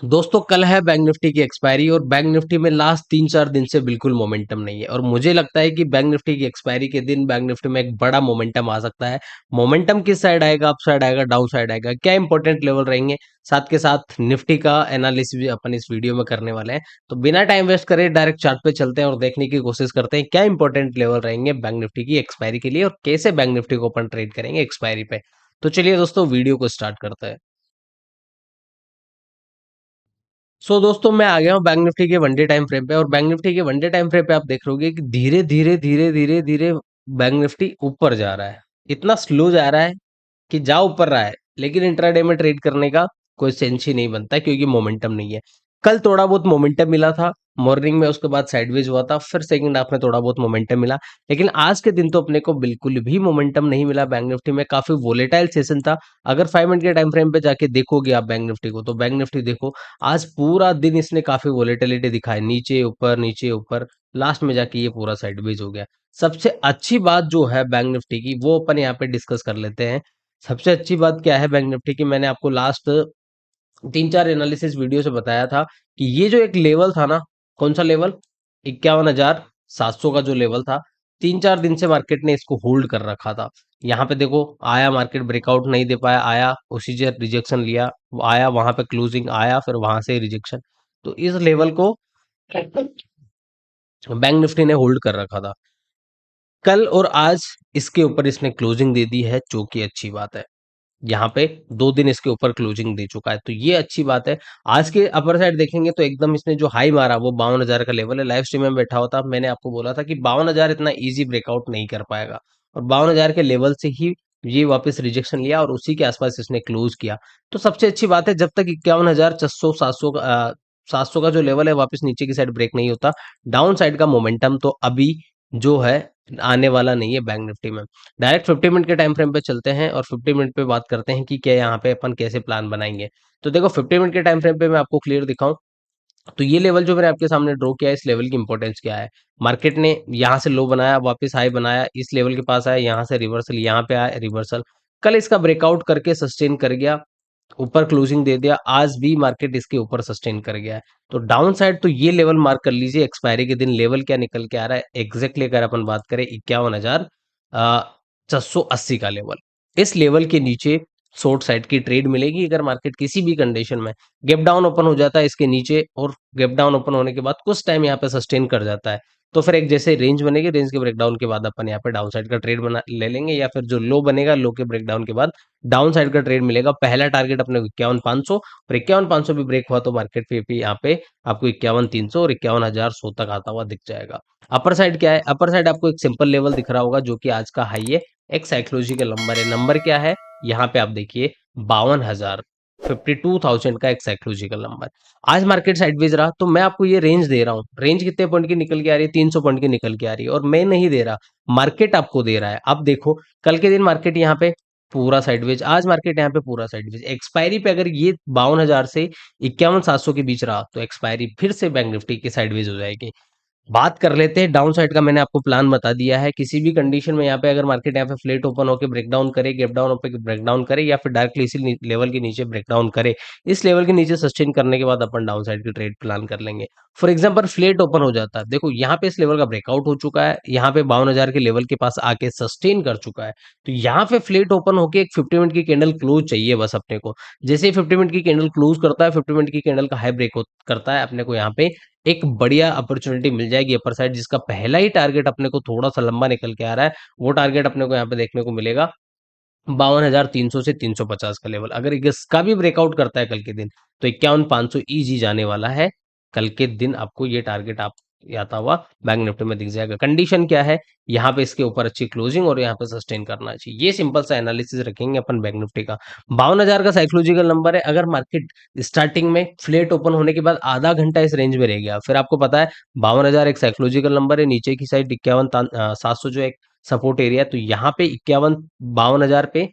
दोस्तों कल है बैंक निफ्टी की एक्सपायरी और बैंक निफ्टी में लास्ट 3-4 दिन से बिल्कुल मोमेंटम नहीं है और मुझे लगता है कि बैंक निफ्टी की एक्सपायरी के दिन बैंक निफ्टी में एक बड़ा मोमेंटम आ सकता है। मोमेंटम किस साइड आएगा, अप साइड आएगा, डाउन साइड आएगा, क्या इंपॉर्टेंट लेवल रहेंगे, साथ के साथ निफ्टी का एनालिसिस भी अपन इस वीडियो में करने वाले हैं। तो बिना टाइम वेस्ट करे डायरेक्ट चार्ट पे चलते हैं और देखने की कोशिश करते हैं क्या इंपॉर्टेंट लेवल रहेंगे बैंक निफ्टी की एक्सपायरी के लिए और कैसे बैंक निफ्टी को अपन ट्रेड करेंगे एक्सपायरी पे। तो चलिए दोस्तों वीडियो को स्टार्ट करते हैं। दोस्तों मैं आ गया हूँ बैंक निफ्टी के वनडे टाइम फ्रेम पे और बैंक निफ्टी के वनडे टाइम फ्रेम पे आप देख रहोगे कि धीरे धीरे धीरे धीरे धीरे बैंक निफ्टी ऊपर जा रहा है। इतना स्लो जा रहा है कि जा ऊपर रहा है, लेकिन इंट्राडे में ट्रेड करने का कोई सेंस ही नहीं बनता क्योंकि मोमेंटम नहीं है। कल थोड़ा बहुत मोमेंटम मिला था मॉर्निंग में, उसके बाद साइडवेज हुआ था, फिर सेकंड हाफ में थोड़ा बहुत मोमेंटम मिला। लेकिन आज के दिन तो अपने को बिल्कुल भी मोमेंटम नहीं मिला बैंक निफ्टी में, काफी वोलेटाइल सेशन था। अगर 5 मिनट के टाइम फ्रेम पे जाके देखोगे आप बैंक निफ्टी को, तो बैंक निफ्टी देखो आज पूरा दिन इसने काफी वोलेटिलिटी दिखाई, नीचे ऊपर नीचे ऊपर, लास्ट में जाके ये पूरा साइडवेज हो गया। सबसे अच्छी बात जो है बैंक निफ्टी की वो अपन यहाँ पे डिस्कस कर लेते हैं। सबसे अच्छी बात क्या है बैंक निफ्टी की, मैंने आपको लास्ट 3-4 एनालिसिस वीडियो से बताया था कि ये जो एक लेवल था ना, कौन सा लेवल, 51,700 का जो लेवल था, 3-4 दिन से मार्केट ने इसको होल्ड कर रखा था। यहाँ पे देखो आया, मार्केट ब्रेकआउट नहीं दे पाया, आया उसी से रिजेक्शन लिया, वो आया वहां पे क्लोजिंग आया, फिर वहां से रिजेक्शन। तो इस लेवल को बैंक निफ्टी ने होल्ड कर रखा था। कल और आज इसके ऊपर इसने क्लोजिंग दे दी है, जो कि अच्छी बात है। यहाँ पे 2 दिन इसके ऊपर क्लोजिंग दे चुका है, तो ये अच्छी बात है। आज के अपर साइड देखेंगे तो एकदम इसने जो हाई मारा वो 52,000 का लेवल है। लाइव स्ट्रीम में बैठा होता मैंने आपको बोला था कि 52,000 इतना इजी ब्रेकआउट नहीं कर पाएगा, और 52,000 के लेवल से ही ये वापस रिजेक्शन लिया और उसी के आसपास इसने क्लोज किया। तो सबसे अच्छी बात है, जब तक 51,600 700 का जो लेवल है वापस नीचे की साइड ब्रेक नहीं होता, डाउन साइड का मोमेंटम तो अभी जो है आने वाला नहीं है बैंक निफ्टी में। डायरेक्ट 50 मिनट के टाइम फ्रेम पे चलते हैं और 50 मिनट पे बात करते हैं कि क्या यहाँ पे अपन कैसे प्लान बनाएंगे। तो देखो 50 मिनट के टाइम फ्रेम पे मैं आपको क्लियर दिखाऊं, तो ये लेवल जो मैंने आपके सामने ड्रॉ किया है, इस लेवल की इंपॉर्टेंस क्या है। मार्केट ने यहाँ से लो बनाया, वापस हाई बनाया, इस लेवल के पास आया, यहाँ से रिवर्सल, यहाँ पे आया रिवर्सल, कल इसका ब्रेकआउट करके सस्टेन कर गया, ऊपर क्लोजिंग दे दिया, आज भी मार्केट इसके ऊपर सस्टेन कर गया है। तो डाउन साइड तो ये लेवल मार्क कर लीजिए, एक्सपायरी के दिन लेवल क्या निकल के आ रहा है एग्जैक्टली, अगर अपन बात करें 51,680 का लेवल, इस लेवल के नीचे शॉर्ट साइड की ट्रेड मिलेगी। अगर मार्केट किसी भी कंडीशन में गैप डाउन ओपन हो जाता है इसके नीचे और गैप डाउन ओपन होने के बाद कुछ टाइम यहाँ पे सस्टेन कर जाता है, तो फिर एक जैसे रेंज बनेगी, रेंज के ब्रेकडाउन के बाद अपन यहाँ पे डाउन साइड का ट्रेड बना ले लेंगे, या फिर जो लो बनेगा लो के ब्रेकडाउन के बाद डाउन साइड का ट्रेड मिलेगा। पहला टारगेट अपने को 51,500, और 51,500 भी ब्रेक हुआ तो मार्केट पे यहाँ पे आपको 51,300 और 51,100 तक आता हुआ दिख जाएगा। अपर साइड क्या है, अपर साइड आपको एक सिंपल लेवल दिख रहा होगा जो कि आज का हाई है, एक साइकोलॉजिकल नंबर है। नंबर क्या है, यहाँ पे आप देखिए 52,000, 52,000 का एक साइकोलॉजिकल नंबर। आज मार्केट साइडवेज रहा तो मैं आपको ये रेंज दे रहा हूँ, रेंज कितने पॉइंट की निकल के आ रही है, 300 पॉइंट की निकल के आ रही है, और मैं नहीं दे रहा, मार्केट आपको दे रहा है। अब देखो कल के दिन मार्केट यहाँ पे पूरा साइडवेज, आज मार्केट यहाँ पे पूरा साइडवेज, एक्सपायरी पे अगर ये 52,000 से 51,700 के बीच रहा तो एक्सपायरी फिर से बैंक निफ्टी की साइडवेज हो जाएगी। बात कर लेते हैं डाउन साइड का, मैंने आपको प्लान बता दिया है। किसी भी कंडीशन में यहाँ पे अगर मार्केट यहाँ पे फ्लेट ओपन होकर ब्रेकडाउन करे, गैप डाउन होकर ब्रेकडाउन करे, या फिर डायरेक्टली इसी लेवल के नीचे ब्रेकडाउन करे, इस लेवल के नीचे सस्टेन करने के बाद अपन डाउन साइड की ट्रेड प्लान कर लेंगे। फॉर एग्जाम्पल फ्लेट ओपन हो जाता है, देखो यहाँ पे इस लेवल का ब्रेकआउट हो चुका है, यहाँ पे 52,000 के लेवल के पास आके सस्टेन कर चुका है, तो यहाँ पे फ्लेट ओपन होके एक 50 मिनट की कैंडल क्लोज चाहिए बस अपने को। जैसे ही 50 मिनट की कैंडल क्लोज करता है, 50 मिनट की कैंडल का हाई ब्रेक करता है, अपने को यहाँ पे एक बढ़िया अपॉर्चुनिटी मिल जाएगी अपर साइड, जिसका पहला ही टारगेट अपने को थोड़ा सा लंबा निकल के आ रहा है। वो टारगेट अपने को यहाँ पे देखने को मिलेगा 52,300 से 350 का लेवल। अगर इसका भी ब्रेकआउट करता है कल के दिन, तो 51,500 इजी जाने वाला है। कल के दिन आपको ये टारगेट आप आता हुआ बैंक निफ्टी में दिख जाएगा। कंडीशन क्या है, यहाँ पे इसके ऊपर अच्छी क्लोजिंग और यहाँ पे सस्टेन करना चाहिए। ये सिंपल सा एनालिसिस रखेंगे अपन बैंक निफ्टी का। 52,000 का साइकोलॉजिकल नंबर है। अगर मार्केट स्टार्टिंग में फ्लेट ओपन होने के बाद आधा घंटा इस रेंज में रह गया, फिर आपको पता है 52,000 एक साइकोलॉजिकल नंबर है, नीचे की साइड 51,700 जो एक सपोर्ट एरिया है, तो यहाँ पे 52,000 पे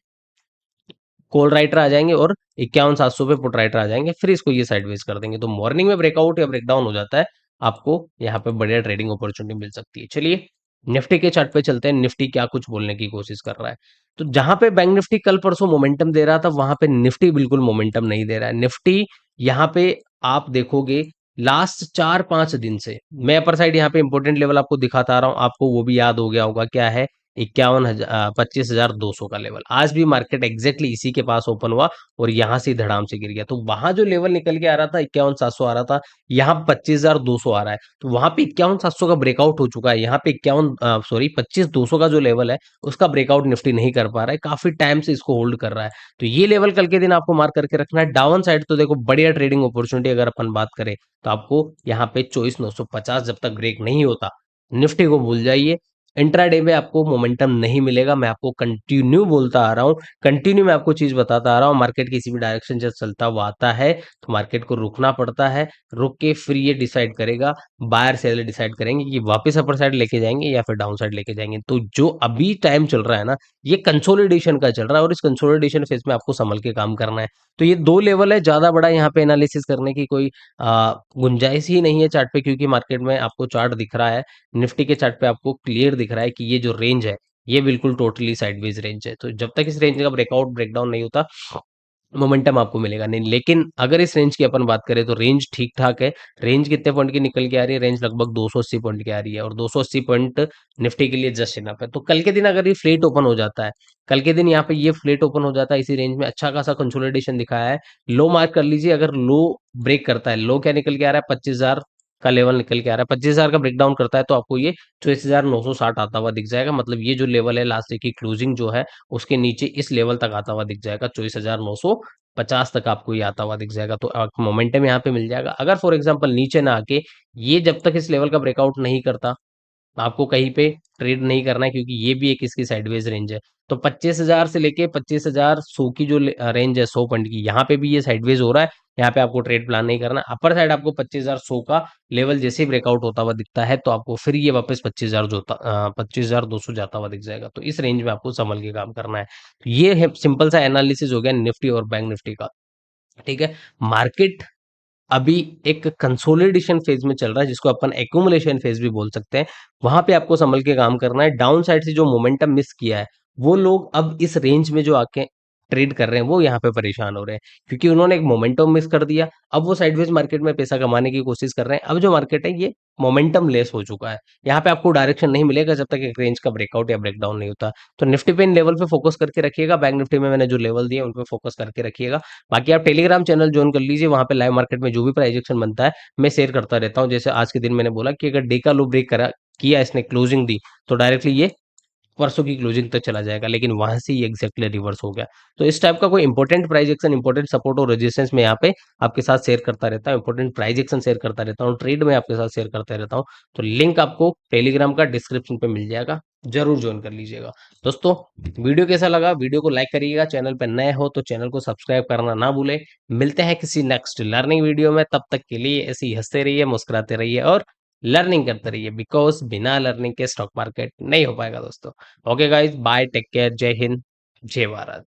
कॉल राइटर आ जाएंगे और 51,700 पे पुट राइटर आ जाएंगे, फिर इसको ये साइडवेज कर देंगे। तो मॉर्निंग में ब्रेकआउट या ब्रेकडाउन हो जाता है, आपको यहाँ पे बढ़िया ट्रेडिंग अपॉर्चुनिटी मिल सकती है। चलिए निफ्टी के चार्ट पे चलते हैं, निफ्टी क्या कुछ बोलने की कोशिश कर रहा है। तो जहां पे बैंक निफ्टी कल परसों मोमेंटम दे रहा था, वहां पे निफ्टी बिल्कुल मोमेंटम नहीं दे रहा है। निफ्टी यहाँ पे आप देखोगे लास्ट 4-5 दिन से मैं अपर साइड यहाँ पे इंपॉर्टेंट लेवल आपको दिखाता आ रहा हूँ, आपको वो भी याद हो गया होगा, क्या है 25,200 का लेवल। आज भी मार्केट एग्जैक्टली इसी के पास ओपन हुआ और यहाँ से धड़ाम से गिर गया। तो वहां जो लेवल निकल के आ रहा था 51,700 आ रहा था, यहाँ 25,200 आ रहा है। तो वहां पे 51,700 का ब्रेकआउट हो चुका है, यहाँ पे 25,200 का जो लेवल है उसका ब्रेकआउट निफ्टी नहीं कर पा रहा है, काफी टाइम से इसको होल्ड कर रहा है। तो ये लेवल कल के दिन आपको मार्क करके रखना है। डाउन साइड तो देखो बढ़िया ट्रेडिंग अपॉर्चुनिटी अगर अपन बात करें तो आपको यहाँ पे 24,950 जब तक ब्रेक नहीं होता, निफ्टी को भूल जाइए। इंट्राडे में आपको मोमेंटम नहीं मिलेगा, मैं आपको कंटिन्यू बोलता आ रहा हूँ, कंटिन्यू मैं आपको चीज बताता आ रहा हूँ। मार्केट किसी भी डायरेक्शन से चलता हुआ आता है तो मार्केट को रुकना पड़ता है, रुक के फिर ये डिसाइड करेगा, बायर सेलर डिसाइड करेंगे कि वापस अपर साइड लेके जाएंगे या फिर डाउन साइड लेके जाएंगे। तो जो अभी टाइम चल रहा है ना, ये कंसोलिडेशन का चल रहा है और इस कंसोलिडेशन फेज में आपको संभल के काम करना है। तो ये दो लेवल है, ज्यादा बड़ा यहाँ पे एनालिसिस करने की कोई गुंजाइश ही नहीं है चार्ट पे, क्योंकि मार्केट में आपको चार्ट दिख रहा है, निफ्टी के चार्ट पे आपको क्लियर दिख रहा है कि ये जो रेंज है ये बिल्कुल टोटली साइडवेज रेंज है। तो जब तक इस रेंज का ब्रेकआउट ब्रेकडाउन नहीं होता, मोमेंटम आपको मिलेगा नहीं। लेकिन अगर इस रेंज की अपन बात करें तो रेंज ठीक ठाक है। रेंज कितने पॉइंट की निकल के आ रही है? रेंज लगभग 280 पॉइंट की आ रही है और 280 पॉइंट निफ्टी के लिए जस्ट इनफ है। तो कल के दिन अगर ये फ्लेट ओपन हो जाता है, कल के दिन यहाँ पे ये फ्लेट ओपन हो जाता है इसी रेंज में, अच्छा खासा कंसोलिडेशन दिखाया है, लो मार्क कर लीजिए। अगर लो ब्रेक करता है, लो क्या निकल के आ रहा है 25,000 का लेवल निकल के आ रहा है, 25,000 का ब्रेकडाउन करता है तो आपको ये 24,960 आता हुआ दिख जाएगा। मतलब ये जो लेवल है लास्ट डे की क्लोजिंग जो है उसके नीचे इस लेवल तक आता हुआ दिख जाएगा, 24,950 तक आपको ये आता हुआ दिख जाएगा। तो आपको मोमेंटम यहाँ पे मिल जाएगा। अगर फॉर एग्जांपल नीचे ना आके ये जब तक इस लेवल का ब्रेकआउट नहीं करता, आपको कहीं पे ट्रेड नहीं करना है, क्योंकि ये भी एक इसकी साइडवेज रेंज है। तो 25,000 से लेके 25,100 की जो रेंज है 100 पॉइंट की, यहाँ पे भी ये साइडवेज हो रहा है, यहाँ पे आपको ट्रेड प्लान नहीं करना। अपर साइड आपको 25,100 का लेवल जैसे ही ब्रेकआउट होता हुआ दिखता है तो आपको फिर ये वापस 25,200 जाता हुआ दिख जाएगा। तो इस रेंज में आपको संभल के काम करना है। तो ये है सिंपल सा एनालिसिस हो गया निफ्टी और बैंक निफ्टी का। ठीक है, मार्केट अभी एक कंसोलिडेशन फेज में चल रहा है, जिसको अपन एक्यूमुलेशन फेज भी बोल सकते हैं। वहां पे आपको संभल के काम करना है। डाउन साइड से जो मोमेंटम मिस किया है, वो लोग अब इस रेंज में जो आके ट्रेड कर रहे हैं वो यहाँ पे परेशान हो रहे हैं, क्योंकि उन्होंने एक मोमेंटम मिस कर दिया। अब वो साइडवेज मार्केट में पैसा कमाने की कोशिश कर रहे हैं। अब जो मार्केट है ये मोमेंटम लेस हो चुका है, यहाँ पे आपको डायरेक्शन नहीं मिलेगा जब तक एक रेंज का ब्रेकआउट या ब्रेकडाउन नहीं होता। तो निफ्टी पे इन लेवल पे फोकस करके रखिएगा, बैंक निफ्टी में मैंने जो लेवल दिए उन पे फोकस करके रखिएगा। बाकी आप टेलीग्राम चैनल ज्वाइन कर लीजिए, वहां पे लाइव मार्केट में जो भी प्राइजेक्शन बनता है मैं शेयर करता रहता हूँ। जैसे आज के दिन मैंने बोला कि अगर डे का लो ब्रेक करा किया, इसने क्लोजिंग दी, तो डायरेक्टली ये परसों की क्लोजिंग तक चला जाएगा, लेकिन वहां से ये एग्जैक्टली रिवर्स हो गया। तो इस टाइप का कोई important price action, important support और रेजिस्टेंस में यहाँ पे आपके साथ शेयर करता रहता हूँ, इंपॉर्टेंट प्राइस एक्शन शेयर करता रहता हूँ, ट्रेड में आपके साथ शेयर करता रहता हूँ। तो लिंक आपको टेलीग्राम का डिस्क्रिप्शन पे मिल जाएगा, जरूर ज्वाइन कर लीजिएगा। दोस्तों, वीडियो कैसा लगा? वीडियो को लाइक करिएगा, चैनल पर नए हो तो चैनल को सब्सक्राइब करना ना भूले। मिलते हैं किसी नेक्स्ट लर्निंग वीडियो में, तब तक के लिए ऐसे ही हंसते रहिए, मुस्कुराते रहिए और लर्निंग करते रहिए, बिकॉज बिना लर्निंग के स्टॉक मार्केट नहीं हो पाएगा दोस्तों। Okay guys, bye, take care, जय हिंद, जय भारत।